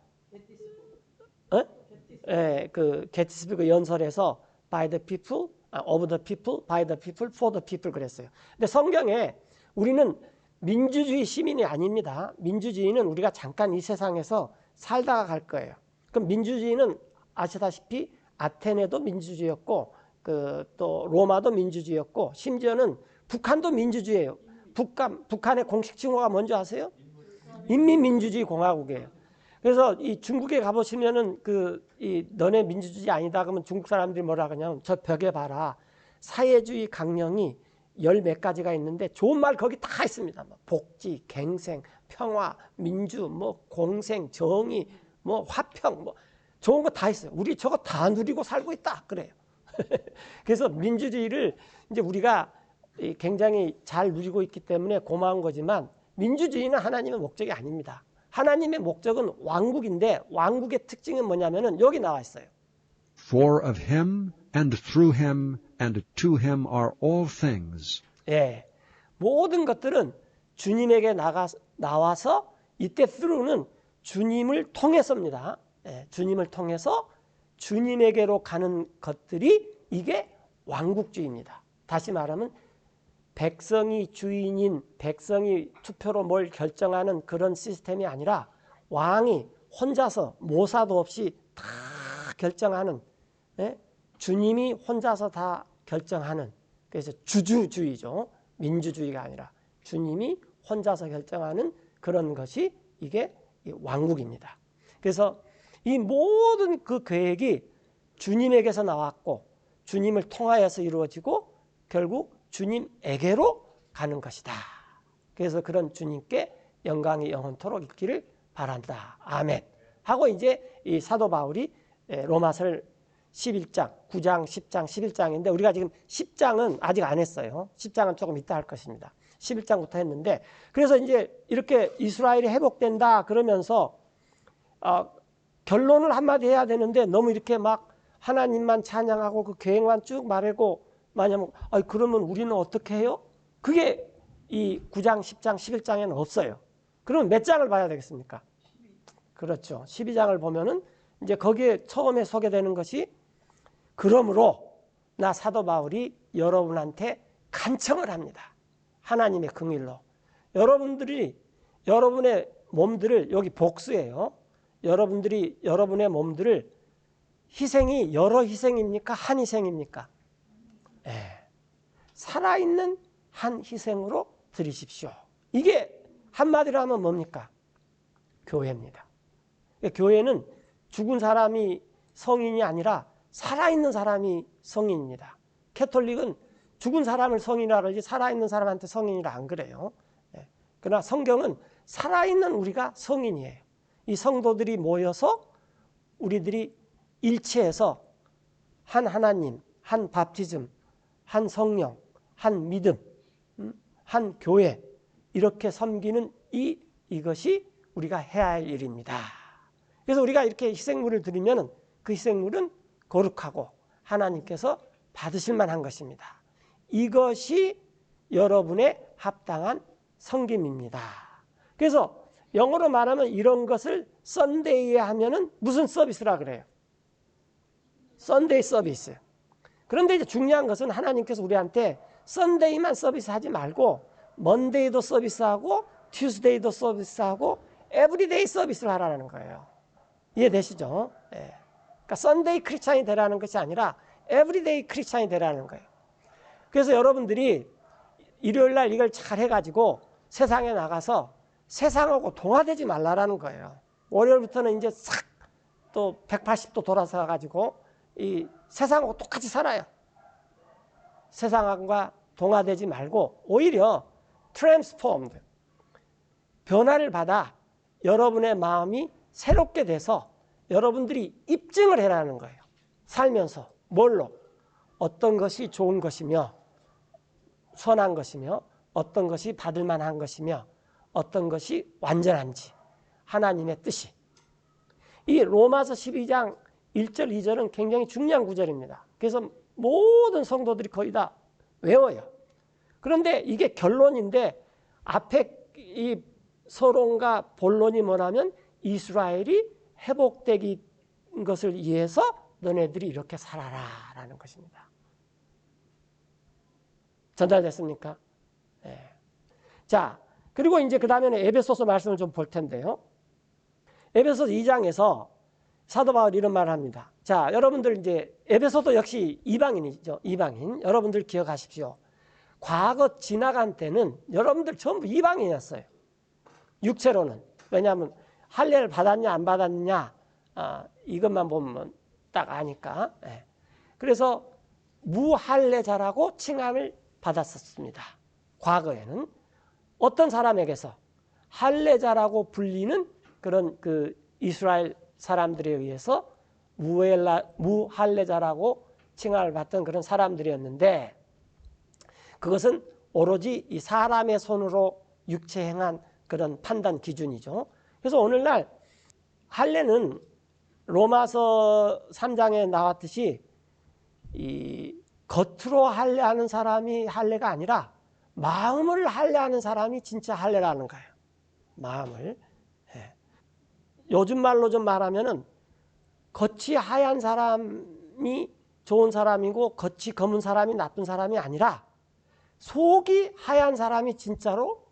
S1: 그 게티스버그 연설에서 by the people, of the people, by the people, for the people 그랬어요. 근데 성경에 우리는 민주주의 시민이 아닙니다. 민주주의는 우리가 잠깐 이 세상에서 살다가 갈 거예요. 그럼 민주주의는 아시다시피 아테네도 민주주의였고 또 로마도 민주주의였고 심지어는 북한도 민주주의예요. 북한의 공식 칭호가 뭔지 아세요? 인민민주주의 공화국이에요. 그래서 이 중국에 가보시면은 너네 민주주의 아니다 그러면 중국 사람들이 뭐라 그러냐면 저 벽에 봐라. 사회주의 강령이 열 몇 가지가 있는데 좋은 말 거기 다 있습니다. 뭐 복지, 갱생, 평화, 민주, 뭐 공생, 정의, 뭐 화평, 뭐 좋은 거 다 있어요. 우리 저거 다 누리고 살고 있다 그래요. 그래서 민주주의를 이제 우리가 굉장히 잘 누리고 있기 때문에 고마운 거지만 민주주의는 하나님의 목적이 아닙니다. 하나님의 목적은 왕국인데 왕국의 특징은 뭐냐면은 여기 나와 있어요.
S2: For of him and through him and to him are all things.
S1: 모든 것들은 주님에게 나와서 이때 through는 주님을 통해서입니다. 예, 주님을 통해서 주님에게로 가는 것들이 이게 왕국주의입니다. 다시 말하면 백성이 주인인, 백성이 투표로 뭘 결정하는 그런 시스템이 아니라 왕이 혼자서 모사도 없이 다 결정하는, 예? 주님이 혼자서 다 결정하는, 그래서 주주주의죠. 민주주의가 아니라 주님이 혼자서 결정하는 그런 것이 이게 왕국입니다. 그래서 이 모든 그 계획이 주님에게서 나왔고 주님을 통하여서 이루어지고 결국 주님에게로 가는 것이다. 그래서 그런 주님께 영광이 영원토록 있기를 바란다. 아멘. 하고 이제 이 사도 바울이 로마서를 11장, 9장, 10장, 11장인데 우리가 지금 10장은 아직 안 했어요. 10장은 조금 이따 할 것입니다. 11장부터 했는데 그래서 이제 이렇게 이스라엘이 회복된다 그러면서 결론을 한마디 해야 되는데 너무 이렇게 막 하나님만 찬양하고 그 계획만 쭉 말하고 만약에 그러면 우리는 어떻게 해요? 그게 이 9장, 10장, 11장에는 없어요. 그러면 몇 장을 봐야 되겠습니까? 그렇죠. 12장을 보면은 이제 거기에 처음에 소개되는 것이 그러므로 나 사도 바울이 여러분한테 간청을 합니다. 하나님의 긍휼로. 여러분들이 여러분의 몸들을 여기 복수예요. 여러분들이 여러분의 몸들을 희생이 여러 희생입니까? 한 희생입니까? 예. 살아있는 한 희생으로 드리십시오. 이게 한마디로 하면 뭡니까? 교회입니다. 교회는 죽은 사람이 성인이 아니라 살아있는 사람이 성인입니다. 캐톨릭은 죽은 사람을 성인이라 그러지 살아있는 사람한테 성인이라 안 그래요. 예. 그러나 성경은 살아있는 우리가 성인이에요. 이 성도들이 모여서 우리들이 일치해서 한 하나님, 한 바프티즘, 한 성령, 한 믿음, 한 교회 이렇게 섬기는 이것이 우리가 해야 할 일입니다. 그래서 우리가 이렇게 희생물을 드리면 그 희생물은 거룩하고 하나님께서 받으실 만한 것입니다. 이것이 여러분의 합당한 섬김입니다. 그래서 영어로 말하면 이런 것을 썬데이에 하면은 무슨 서비스라 그래요? 썬데이 서비스. 그런데 이제 중요한 것은 하나님께서 우리한테 썬데이만 서비스하지 말고 먼데이도 서비스하고 튜스데이도 서비스하고 에브리데이 서비스를 하라는 거예요. 이해되시죠? 네. 그러니까 썬데이 크리스찬이 되라는 것이 아니라 에브리데이 크리스찬이 되라는 거예요. 그래서 여러분들이 일요일 날 이걸 잘 해가지고 세상에 나가서 세상하고 동화되지 말라라는 거예요. 월요일부터는 이제 싹 또 180도 돌아서 가지고 이 세상하고 똑같이 살아요. 세상과 동화되지 말고 오히려 transformed, 변화를 받아 여러분의 마음이 새롭게 돼서 여러분들이 입증을 해라는 거예요. 살면서 뭘로? 어떤 것이 좋은 것이며 선한 것이며 어떤 것이 받을 만한 것이며 어떤 것이 완전한지 하나님의 뜻이. 이 로마서 12장 1절 2절은 굉장히 중요한 구절입니다. 그래서 모든 성도들이 거의 다 외워요. 그런데 이게 결론인데 앞에 이 서론과 본론이 뭐냐면 이스라엘이 회복되기 것을 위해서 너네들이 이렇게 살아라 라는 것입니다. 전달됐습니까? 네. 자, 그리고 이제 그 다음에는 에베소서 말씀을 좀 볼 텐데요. 에베소서 2장에서 사도 바울이 이런 말을 합니다. 자, 여러분들 이제 에베소도 역시 이방인이죠. 이방인. 여러분들 기억하십시오. 과거 지나간 때는 여러분들 전부 이방인이었어요. 육체로는. 왜냐하면 할례를 받았냐 안 받았느냐 이것만 보면 딱 아니까. 네. 그래서 무할례자라고 칭함을 받았었습니다. 과거에는 어떤 사람에게서 할례자라고 불리는 그런 그 이스라엘 사람들에 의해서 무할례자라고 칭함을 받던 그런 사람들이었는데 그것은 오로지 이 사람의 손으로 육체 행한 그런 판단 기준이죠. 그래서 오늘날 할례는 로마서 3장에 나왔듯이 이 겉으로 할례하는 사람이 할례가 아니라 마음을 할례하는 사람이 진짜 할례라는 거예요. 마음을. 요즘 말로 좀 말하면은 겉이 하얀 사람이 좋은 사람이고 겉이 검은 사람이 나쁜 사람이 아니라 속이 하얀 사람이 진짜로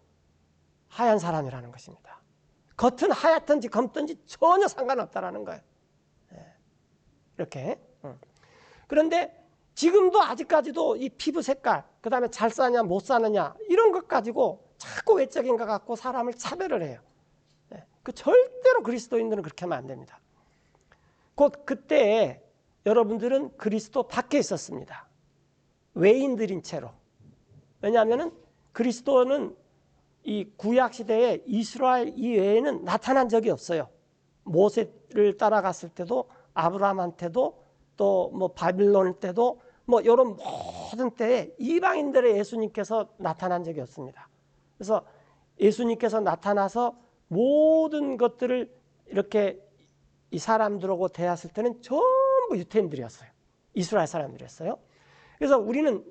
S1: 하얀 사람이라는 것입니다. 겉은 하얗든지 검든지 전혀 상관없다라는 거예요. 이렇게. 그런데 지금도 아직까지도 이 피부 색깔, 그 다음에 잘 사냐 못 사느냐 이런 것 가지고 자꾸 외적인 것 갖고 사람을 차별을 해요. 그 절대로 그리스도인들은 그렇게 하면 안 됩니다. 곧 그때 여러분들은 그리스도 밖에 있었습니다. 외인들인 채로. 왜냐하면 그리스도는 이 구약 시대에 이스라엘 이외에는 나타난 적이 없어요. 모세를 따라갔을 때도 아브라함한테도 또 뭐 바빌론 때도 뭐 이런 모든 때에 이방인들의 예수님께서 나타난 적이 없습니다. 그래서 예수님께서 나타나서 모든 것들을 이렇게 이 사람들하고 대했을 때는 전부 유태인들이었어요. 이스라엘 사람들이었어요. 그래서 우리는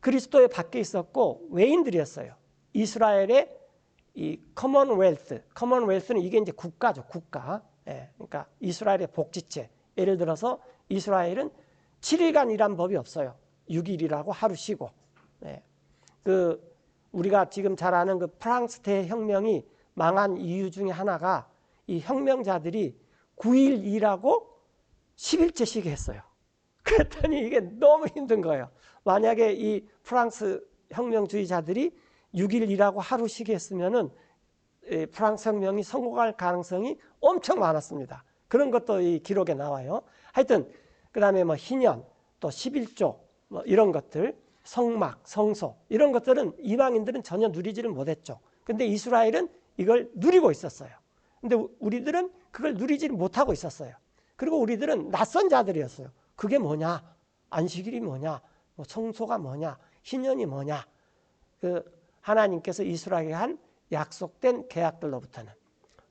S1: 그리스도의 밖에 있었고 외인들이었어요. 이스라엘의 이 커먼웰스는 이게 이제 국가죠, 국가. 그러니까 이스라엘의 복지체. 예를 들어서 이스라엘은 7일간 일한 법이 없어요. 6일이라고 하루 쉬고. 그 우리가 지금 잘 아는 그 프랑스 대혁명이 망한 이유 중에 하나가 이 혁명자들이 9일 일하고 10일째 쉬게 했어요. 그랬더니 이게 너무 힘든 거예요. 만약에 이 프랑스 혁명주의자들이 6일 일하고 하루 쉬게 했으면은 프랑스 혁명이 성공할 가능성이 엄청 많았습니다. 그런 것도 이 기록에 나와요. 하여튼 그 다음에 뭐 희년, 또 11조 뭐 이런 것들, 성막, 성소 이런 것들은 이방인들은 전혀 누리지를 못했죠. 근데 이스라엘은 이걸 누리고 있었어요. 근데 우리들은 그걸 누리지를 못하고 있었어요. 그리고 우리들은 낯선 자들이었어요. 그게 뭐냐? 안식일이 뭐냐? 뭐 성소가 뭐냐? 희년이 뭐냐? 그 하나님께서 이스라엘에게 한 약속된 계약들로부터는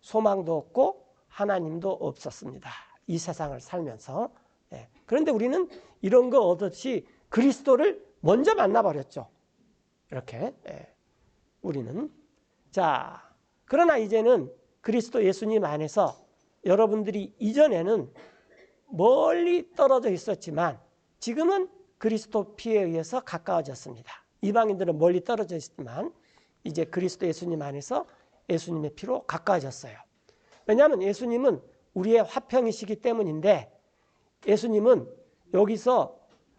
S1: 소망도 없고 하나님도 없었습니다. 이 세상을 살면서. 그런데 우리는 이런 거 얻었이 그리스도를 먼저 만나버렸죠. 이렇게 우리는. 자, 그러나 이제는 그리스도 예수님 안에서 여러분들이 이전에는 멀리 떨어져 있었지만 지금은 그리스도 피에 의해서 가까워졌습니다. 이방인들은 멀리 떨어져 있지만 이제 그리스도 예수님 안에서 예수님의 피로 가까워졌어요. 왜냐하면 예수님은 우리의 화평이시기 때문인데 예수님은 여기서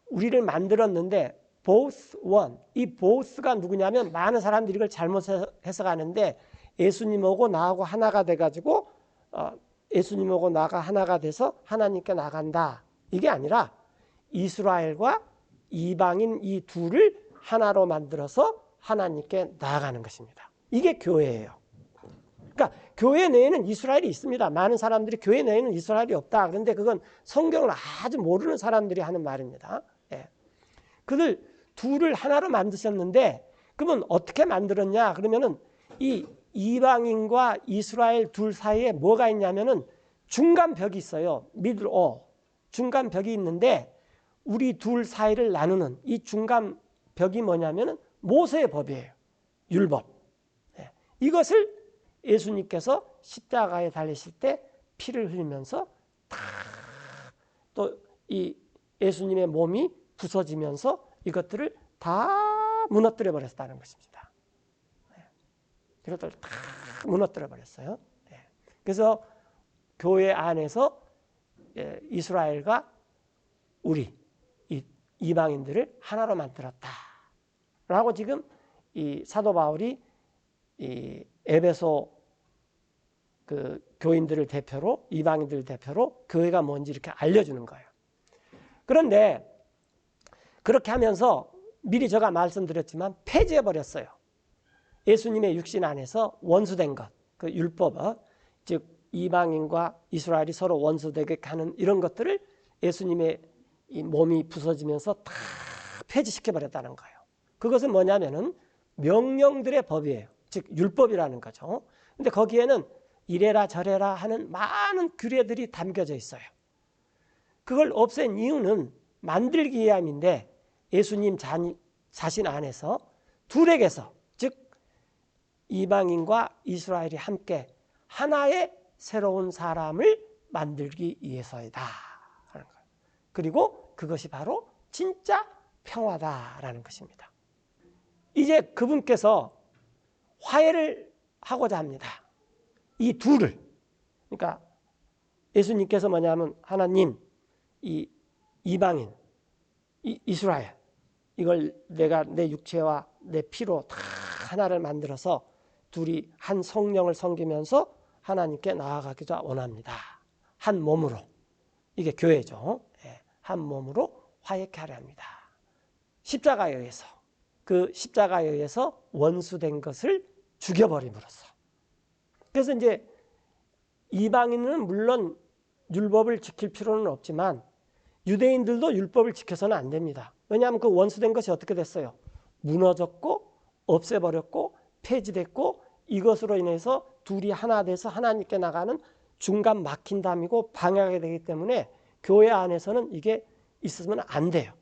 S1: 우리를 만들었는데 both one, 이 both가 누구냐면 많은 사람들이 이걸 잘못 해석하는데 예수님하고 나하고 하나가 돼가지고 예수님하고 나가 하나가 돼서 하나님께 나간다. 이게 아니라 이스라엘과 이방인 이 둘을 하나로 만들어서 하나님께 나아가는 것입니다. 이게 교회예요. 그러니까 교회 내에는 이스라엘이 있습니다. 많은 사람들이 교회 내에는 이스라엘이 없다. 그런데 그건 성경을 아주 모르는 사람들이 하는 말입니다. 그들 둘을 하나로 만드셨는데 그러면 어떻게 만들었냐? 그러면은 이 이방인과 이스라엘 둘 사이에 뭐가 있냐면은 중간 벽이 있어요. 중간 벽이 있는데 우리 둘 사이를 나누는 이 중간 벽이 뭐냐면은 모세의 법이에요. 율법. 이것을 예수님께서 십자가에 달리실 때 피를 흘리면서 또 이 예수님의 몸이 부서지면서 이것들을 다 무너뜨려 버렸다는 것입니다. 이것들을 다 무너뜨려 버렸어요. 그래서 교회 안에서 이스라엘과 우리 이방인들을 하나로 만들었다라고 지금 이 사도 바울이 이 에베소 그 교인들을 대표로 이방인들을 대표로 교회가 뭔지 이렇게 알려주는 거예요. 그런데 그렇게 하면서 미리 제가 말씀드렸지만 폐지해 버렸어요. 예수님의 육신 안에서 원수된 것, 그 율법, 즉 이방인과 이스라엘이 서로 원수되게 하는 이런 것들을 예수님의 이 몸이 부서지면서 다 폐지시켜 버렸다는 거예요. 그것은 뭐냐면은 명령들의 법이에요. 즉 율법이라는 거죠. 근데 거기에는 이래라 저래라 하는 많은 규례들이 담겨져 있어요. 그걸 없앤 이유는 만들기 위함인데 예수님 자신 안에서 둘에게서 즉 이방인과 이스라엘이 함께 하나의 새로운 사람을 만들기 위해서이다 하는 거예요. 그리고 그것이 바로 진짜 평화다라는 것입니다. 이제 그분께서 화해를 하고자 합니다. 이 둘을. 그러니까 예수님께서 뭐냐면 하나님, 이 이방인, 이스라엘, 이걸 내가 내 육체와 내 피로 다 하나를 만들어서 둘이 한 성령을 섬기면서 하나님께 나아가기도 원합니다. 한 몸으로. 이게 교회죠. 한 몸으로 화해케 하려 합니다. 십자가에 의해서, 그 십자가에 의해서 원수된 것을 죽여버림으로써. 그래서 이제 이방인은 물론 율법을 지킬 필요는 없지만 유대인들도 율법을 지켜서는 안 됩니다. 왜냐하면 그 원수된 것이 어떻게 됐어요? 무너졌고 없애버렸고 폐지됐고 이것으로 인해서 둘이 하나 돼서 하나님께 나가는 중간 막힌 담이고 방해하게 되기 때문에 교회 안에서는 이게 있으면 안 돼요.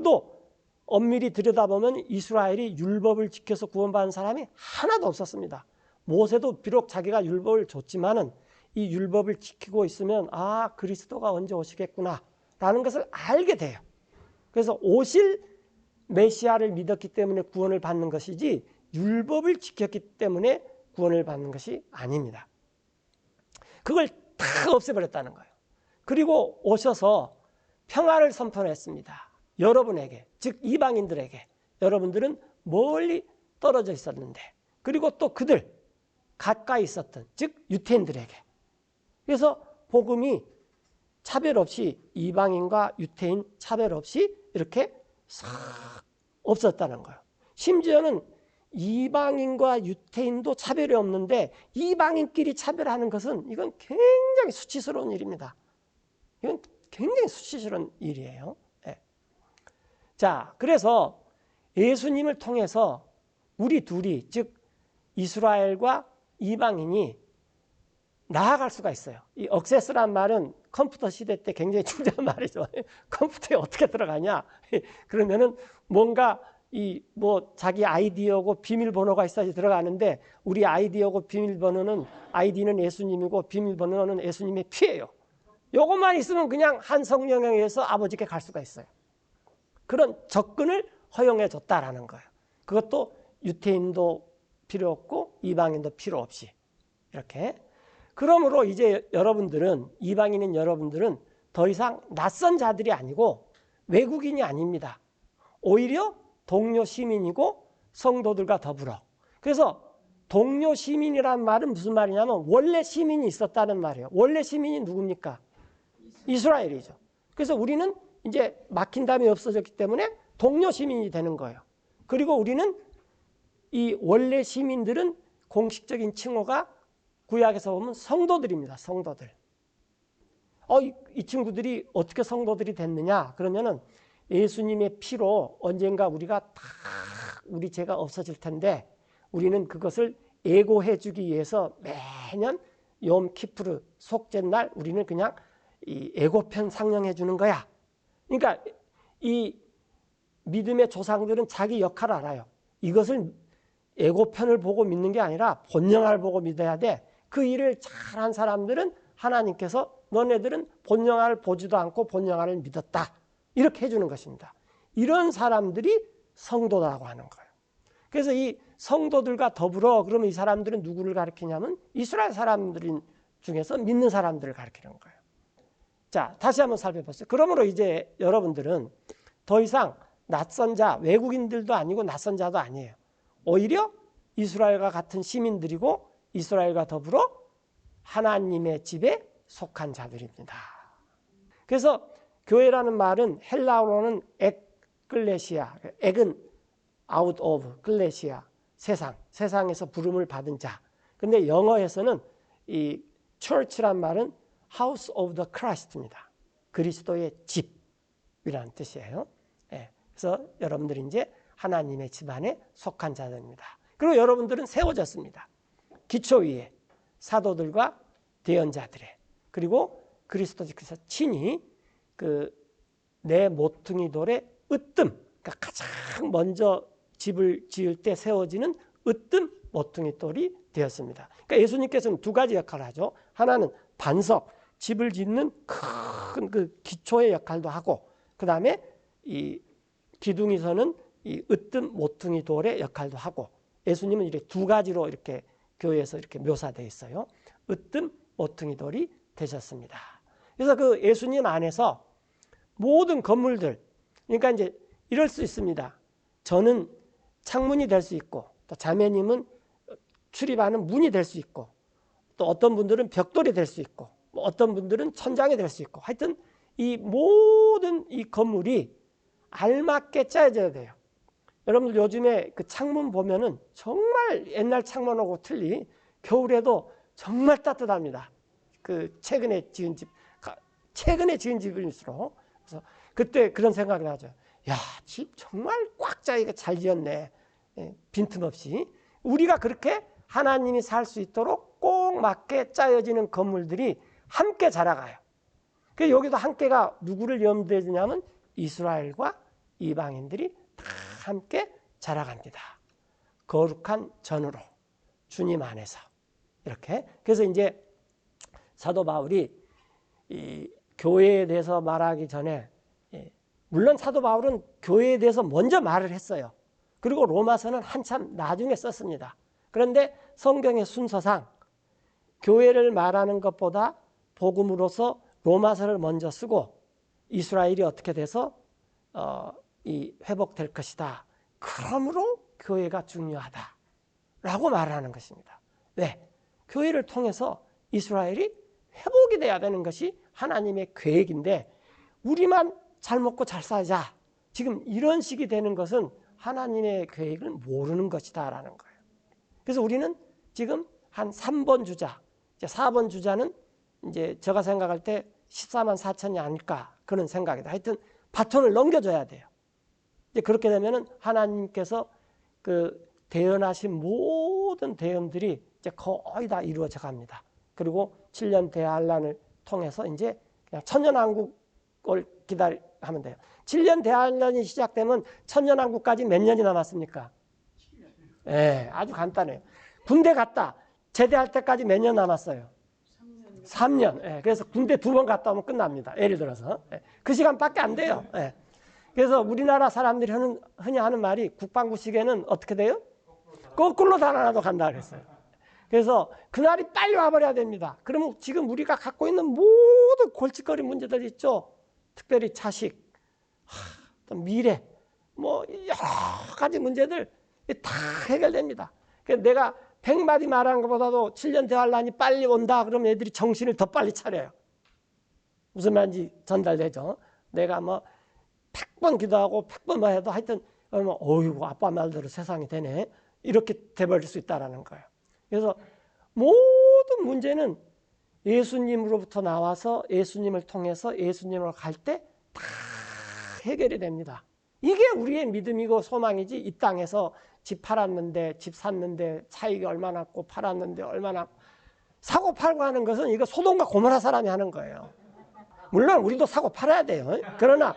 S1: 또 엄밀히 들여다보면 이스라엘이 율법을 지켜서 구원받은 사람이 하나도 없었습니다. 모세도 비록 자기가 율법을 줬지만은 이 율법을 지키고 있으면 아, 그리스도가 언제 오시겠구나 라는 것을 알게 돼요. 그래서 오실 메시아를 믿었기 때문에 구원을 받는 것이지 율법을 지켰기 때문에 구원을 받는 것이 아닙니다. 그걸 다 없애버렸다는 거예요. 그리고 오셔서 평화를 선포했습니다. 여러분에게, 즉 이방인들에게. 여러분들은 멀리 떨어져 있었는데, 그리고 또 그들 가까이 있었던, 즉 유태인들에게. 그래서 복음이 차별 없이, 이방인과 유태인 차별 없이 이렇게 싹 없었다는 거예요. 심지어는 이방인과 유태인도 차별이 없는데 이방인끼리 차별하는 것은 이건 굉장히 수치스러운 일입니다. 이건 굉장히 수치스러운 일이에요. 네. 자, 그래서 예수님을 통해서 우리 둘이, 즉 이스라엘과 이방인이 나아갈 수가 있어요. 이 억세스란 말은 컴퓨터 시대 때 굉장히 중요한 말이죠. 컴퓨터에 어떻게 들어가냐? 그러면은 뭔가 자기 아이디하고 비밀번호가 있어야지 들어가는데, 우리 아이디하고 비밀번호는, 아이디는 예수님이고 비밀번호는 예수님의 피예요. 요것만 있으면 그냥 한 성령에 의해서 아버지께 갈 수가 있어요. 그런 접근을 허용해 줬다라는 거예요. 그것도 유태인도 필요 없고 이방인도 필요 없이 이렇게. 그러므로 이제 여러분들은, 이방인인 여러분들은 더 이상 낯선 자들이 아니고 외국인이 아닙니다. 오히려 동료 시민이고 성도들과 더불어. 그래서 동료 시민이란 말은 무슨 말이냐면 원래 시민이 있었다는 말이에요. 원래 시민이 누굽니까? 이스라엘이죠. 그래서 우리는 이제 막힌 담이 없어졌기 때문에 동료 시민이 되는 거예요. 그리고 우리는 이 원래 시민들은 공식적인 칭호가 구약에서 보면 성도들입니다. 성도들. 이 친구들이 어떻게 성도들이 됐느냐? 그러면은 예수님의 피로 언젠가 우리가 다 우리 죄가 없어질 텐데 우리는 그것을 예고해 주기 위해서 매년 욤 키푸르 속죄날 우리는 그냥 이 예고편 상영해 주는 거야. 그러니까 이 믿음의 조상들은 자기 역할을 알아요. 이것을 예고편을 보고 믿는 게 아니라 본영화를 보고 믿어야 돼. 그 일을 잘한 사람들은 하나님께서 너네들은 본영화를 보지도 않고 본영화를 믿었다. 이렇게 해주는 것입니다. 이런 사람들이 성도라고 하는 거예요. 그래서 이 성도들과 더불어, 그러면 이 사람들은 누구를 가리키냐면 이스라엘 사람들 중에서 믿는 사람들을 가리키는 거예요. 자, 다시 한번 살펴보세요. 그러므로 이제 여러분들은 더 이상 낯선 자, 외국인들도 아니고 낯선 자도 아니에요. 오히려 이스라엘과 같은 시민들이고 이스라엘과 더불어 하나님의 집에 속한 자들입니다. 그래서 교회라는 말은 헬라어로는 ekklesi야, ek은 out of, 클레시아, 세상에서 부름을 받은 자. 근데 영어에서는 이 church란 말은 house of the Christ입니다. 그리스도의 집이라는 뜻이에요. 네. 그래서 여러분들이 이제 하나님의 집안에 속한 자들입니다. 그리고 여러분들은 세워졌습니다. 기초 위에 사도들과 대언자들의, 그리고 그리스도께서 친히 내 모퉁이 돌의 으뜸, 그러니까 가장 먼저 집을 지을 때 세워지는 으뜸 모퉁이 돌이 되었습니다. 그러니까 예수님께서는 두 가지 역할을 하죠. 하나는 반석, 집을 짓는 큰 그 기초의 역할도 하고, 그 다음에 이 기둥이 서는 이 으뜸 모퉁이 돌의 역할도 하고, 예수님은 이렇게 두 가지로 이렇게 교회에서 이렇게 묘사되어 있어요. 으뜸 모퉁이 돌이 되셨습니다. 그래서 그 예수님 안에서 모든 건물들, 그러니까 이제 이럴 수 있습니다. 저는 창문이 될 수 있고, 또 자매님은 출입하는 문이 될 수 있고, 또 어떤 분들은 벽돌이 될 수 있고, 어떤 분들은 천장이 될 수 있고, 하여튼 이 모든 이 건물이 알맞게 짜여져야 돼요. 여러분들 요즘에 그 창문 보면은 정말 옛날 창문하고 틀리 겨울에도 정말 따뜻합니다. 그 최근에 지은 집일수록. 그래서 그때 그런 생각이 나죠. 야, 집 정말 꽉 짜이게 잘 지었네. 빈틈없이. 우리가 그렇게 하나님이 살 수 있도록 꼭 맞게 짜여지는 건물들이 함께 자라가요. 그 여기도 함께가 누구를 염두에 두냐면 이스라엘과 이방인들이 다 함께 자라갑니다. 거룩한 전으로 주님 안에서 이렇게. 그래서 이제 사도 바울이 이 교회에 대해서 말하기 전에, 물론 사도 바울은 교회에 대해서 먼저 말을 했어요. 그리고 로마서는 한참 나중에 썼습니다. 그런데 성경의 순서상 교회를 말하는 것보다 복음으로서 로마서를 먼저 쓰고 이스라엘이 어떻게 돼서 회복될 것이다. 그러므로 교회가 중요하다라고 말하는 것입니다. 왜? 교회를 통해서 이스라엘이 회복이 돼야 되는 것이 하나님의 계획인데, 우리만 잘 먹고 잘 살자, 지금 이런 식이 되는 것은 하나님의 계획을 모르는 것이다라는 거예요. 그래서 우리는 지금 한 3번 주자, 이제 4번 주자는 이제 제가 생각할 때 14만 4천이 아닐까 그런 생각이다. 하여튼 바톤을 넘겨줘야 돼요. 이제 그렇게 되면은 하나님께서 그 대언하신 모든 대언들이 이제 거의 다 이루어져 갑니다. 그리고 7년 대환란을 통해서 이제 그냥 천년왕국을 하면 돼요. 7년 대환란이 시작되면 천년왕국까지 몇 년이 남았습니까? 네, 아주 간단해요. 군대 갔다 제대할 때까지 몇 년 남았어요? 3년. 네, 그래서 군대 2번 갔다 오면 끝납니다. 예를 들어서. 네, 그 시간밖에 안 돼요. 네. 그래서 우리나라 사람들이 흔히 하는 말이, 국방부 시계는 어떻게 돼요? 거꾸로 달아나도 간다 그랬어요. 그래서 그날이 빨리 와버려야 됩니다. 그러면 지금 우리가 갖고 있는 모든 골칫거리 문제들 있죠. 특별히 자식, 또 미래, 뭐 여러 가지 문제들 다 해결됩니다. 그래서 내가 100마디 말하는 것보다도 7년 대환란이 빨리 온다 그러면 애들이 정신을 더 빨리 차려요. 무슨 말인지 전달되죠. 내가 뭐 100번 기도하고 100번 뭐 해도 하여튼 어이구 아빠 말대로 세상이 되네, 이렇게 돼버릴 수 있다는 거예요. 그래서 모든 문제는 예수님으로부터 나와서 예수님을 통해서 예수님으로 갈 때 다 해결이 됩니다. 이게 우리의 믿음이고 소망이지, 이 땅에서 집 팔았는데, 집 샀는데 차익이 얼마나 났고, 팔았는데 얼마나 났고, 사고 팔고 하는 것은 이거 소돔과 고모라 사람이 하는 거예요. 물론 우리도 사고 팔아야 돼요. 그러나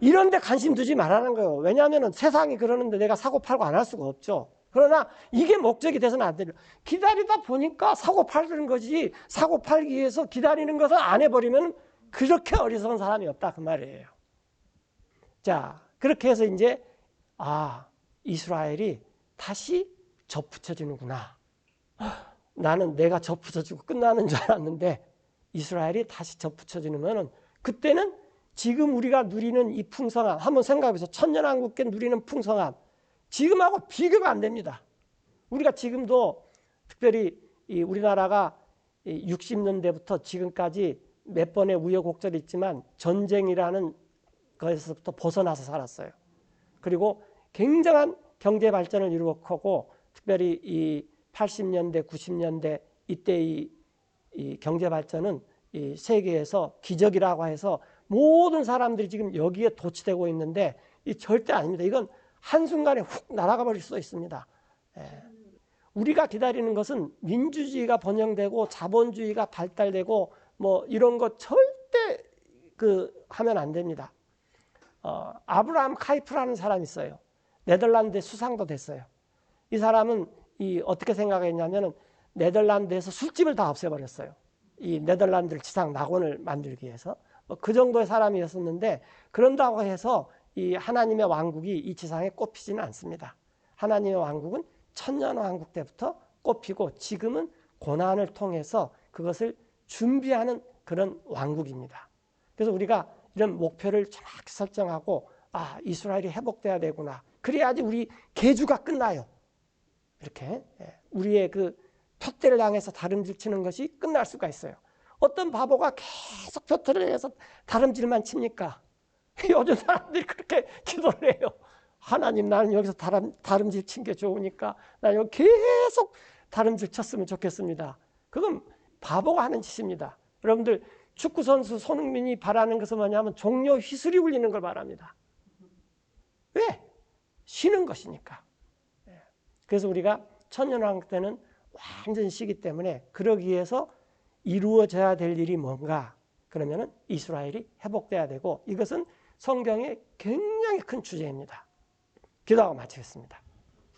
S1: 이런 데 관심 두지 말라는 거예요. 왜냐하면 세상이 그러는데 내가 사고 팔고 안 할 수가 없죠. 그러나 이게 목적이 돼서는 안 돼요. 기다리다 보니까 사고 팔는 거지, 사고 팔기 위해서 기다리는 것을 안 해버리면 그렇게 어리석은 사람이 없다 그 말이에요. 자, 그렇게 해서 이제 이스라엘이 다시 접붙여지는구나. 나는 내가 접붙여지고 끝나는 줄 알았는데 이스라엘이 다시 접붙여지면, 그때는 지금 우리가 누리는 이 풍성함, 한번 생각해보세요. 천년왕국께 누리는 풍성함, 지금하고 비교가 안 됩니다. 우리가 지금도 특별히 우리나라가 60년대부터 지금까지 몇 번의 우여곡절이 있지만 전쟁이라는 것에서부터 벗어나서 살았어요. 그리고 굉장한 경제 발전을 이루었고, 특별히 이 80년대, 90년대 이때 이 경제 발전은 이 세계에서 기적이라고 해서 모든 사람들이 지금 여기에 도취되고 있는데, 이 절대 아닙니다. 이건 한순간에 훅 날아가 버릴 수 있습니다. 우리가 기다리는 것은 민주주의가 번영되고 자본주의가 발달되고 뭐 이런 거 절대 하면 안 됩니다. 아브라함 카이프라는 사람이 있어요. 네덜란드에 수상도 됐어요. 이 사람은 어떻게 생각했냐면은 네덜란드에서 술집을 다 없애버렸어요. 이 네덜란드 지상 낙원을 만들기 위해서. 그 정도의 사람이었었는데 그런다고 해서 이 하나님의 왕국이 이 지상에 꼽히지는 않습니다. 하나님의 왕국은 천년왕국 때부터 꼽히고 지금은 고난을 통해서 그것을 준비하는 그런 왕국입니다. 그래서 우리가 이런 목표를 정확히 설정하고 이스라엘이 회복돼야 되구나. 그래야지 우리 계주가 끝나요. 이렇게 우리의 그 표대를 향해서 다름질 치는 것이 끝날 수가 있어요. 어떤 바보가 계속 표대를 해서 다름질만 칩니까? 요즘 사람들이 그렇게 기도를 해요. 하나님, 나는 여기서 다름질 친 게 좋으니까 나 여기 계속 다름질 쳤으면 좋겠습니다. 그건 바보가 하는 짓입니다. 여러분들 축구선수 손흥민이 바라는 것은 뭐냐면 종료 휘슬이 울리는 걸 바랍니다. 왜? 쉬는 것이니까. 그래서 우리가 천년왕국 때는 완전히 쉬기 때문에 그러기 위해서 이루어져야 될 일이 뭔가? 그러면은 이스라엘이 회복돼야 되고 이것은 성경의 굉장히 큰 주제입니다. 기도하고 마치겠습니다.